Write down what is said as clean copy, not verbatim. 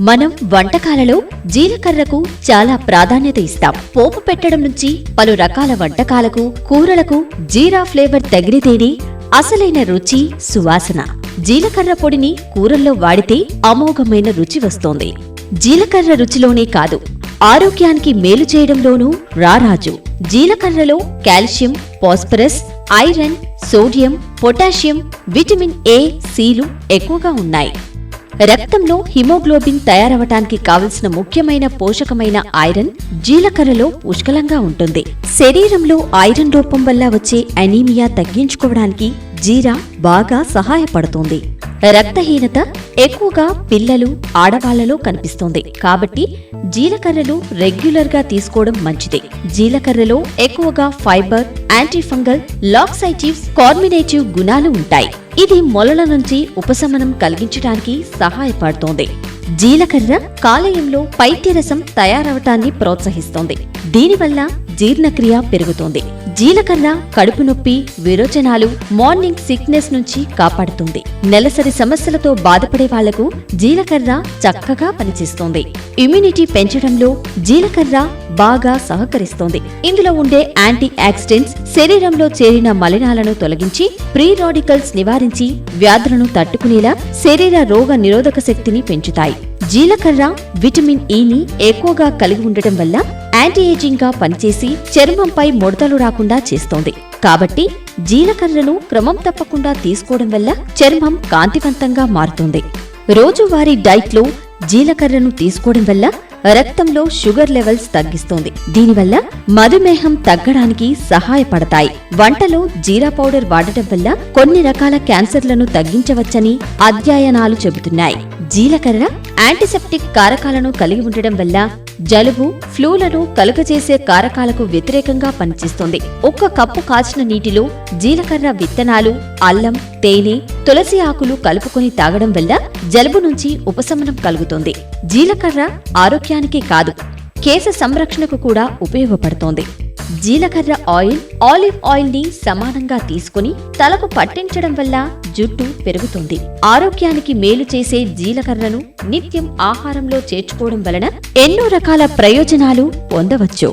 మనం వంటకాలలో జీలకర్రకు చాలా ప్రాధాన్యత ఇస్తాం. పోపు పెట్టడం నుంచి పలు రకాల వంటకాలకు, కూరలకు జీరా ఫ్లేవర్ తగిలితేనే అసలైన రుచి, సువాసన. జీలకర్ర పొడిని కూరల్లో వాడితే అమోఘమైన రుచి వస్తోంది. జీలకర్ర రుచిలోనే కాదు, ఆరోగ్యానికి మేలు చేయడంలోనూ రారాజు. జీలకర్రలో calcium, phosphorus, iron, sodium, potassium, vitamin A, సిలు ఎక్కువగా ఉన్నాయి. రక్తంలో హిమోగ్లోబిన్ తయారవటానికి కావలసిన ముఖ్యమైన పోషకమైన ఐరన్ జీలకర్రలో పుష్కలంగా ఉంటుంది. శరీరంలో ఐరన్ లోపం వల్ల వచ్చే అనీమియా తగ్గించుకోవడానికి జీరా బాగా సహాయపడుతుంది. రక్తహీనత ఎక్కువగా పిల్లలు, ఆడవాళ్లలో కనిపిస్తుంది. కాబట్టి జీలకర్రను రెగ్యులర్ గా తీసుకోవడం మంచిది. జీలకర్రలో ఎక్కువగా ఫైబర్, యాంటీఫంగల్, లాక్సైటివ్స్, కార్మినేటివ్ గుణాలు ఉంటాయి. ఇది మొలల నుంచి ఉపశమనం కలిగించడానికి సహాయపడుతోంది. జీలకర్ర కాలేయంలో పైత్యరసం తయారవటాన్ని ప్రోత్సహిస్తోంది. దీనివల్ల జీర్ణక్రియ పెరుగుతుంది. జీలకర్ర కడుపు నొప్పి, విరోచనాలు, మార్నింగ్ సిక్నెస్ నుంచి కాపాడుతుంది. నెలసరి సమస్యలతో బాధపడే వాళ్లకు జీలకర్ర చక్కగా పనిచేస్తుంది. ఇమ్యూనిటీ పెంచడంలో జీలకర్ర బాగా సహకరిస్తోంది. ఇందులో ఉండే యాంటీ ఆక్సిడెంట్స్ శరీరంలో చేరిన మలినాలను తొలగించి, ప్రీ రాడికల్స్ నివారించి వ్యాధులను తట్టుకునేలా శరీర రోగ నిరోధక శక్తిని పెంచుతాయి. జీలకర్ర విటమిన్ ఈని ఎక్కువగా కలిగి ఉండటం వల్ల యాంటీ ఏజింగ్ గా పనిచేసి చర్మంపై ముడతలు రాకుండా చేస్తోంది. కాబట్టి జీలకర్రను క్రమం తప్పకుండా తీసుకోవడం వల్ల చర్మం కాంతివంతంగా మారుతుంది. రోజువారీ డైట్ లో జీలకర్రను తీసుకోవడం వల్ల రక్తంలో షుగర్ లెవెల్స్ తగ్గిస్తుంది. దీనివల్ల మధుమేహం తగ్గడానికి సహాయపడతాయి. వంటలో జీరా పౌడర్ వాడటం వల్ల కొన్ని రకాల క్యాన్సర్లను తగ్గించవచ్చని అధ్యయనాలు చెబుతున్నాయి. జీలకర్ర యాంటీసెప్టిక్ కారకాలను కలిగి ఉండడం వల్ల జలుబు, ఫ్లూలను కలుగజేసే కారకాలకు వ్యతిరేకంగా పనిచేస్తుంది. 1 కప్పు కాచిన నీటిలో జీలకర్ర విత్తనాలు, అల్లం, తేనె, తులసి ఆకులు కలుపుకొని తాగడం వల్ల జలుబు నుంచి ఉపశమనం కలుగుతుంది. జీలకర్ర ఆరోగ్యానికి కాదు, కేశ సంరక్షణకు కూడా ఉపయోగపడుతోంది. జీలకర్ర ఆయిల్, ఆలివ్ ఆయిల్ ని సమానంగా తీసుకుని తలకు పట్టించడం వల్ల జుట్టు పెరుగుతుంది. ఆరోగ్యానికి మేలు చేసే జీలకర్రను నిత్యం ఆహారంలో చేర్చుకోవడం వలన ఎన్నో రకాల ప్రయోజనాలు పొందవచ్చు.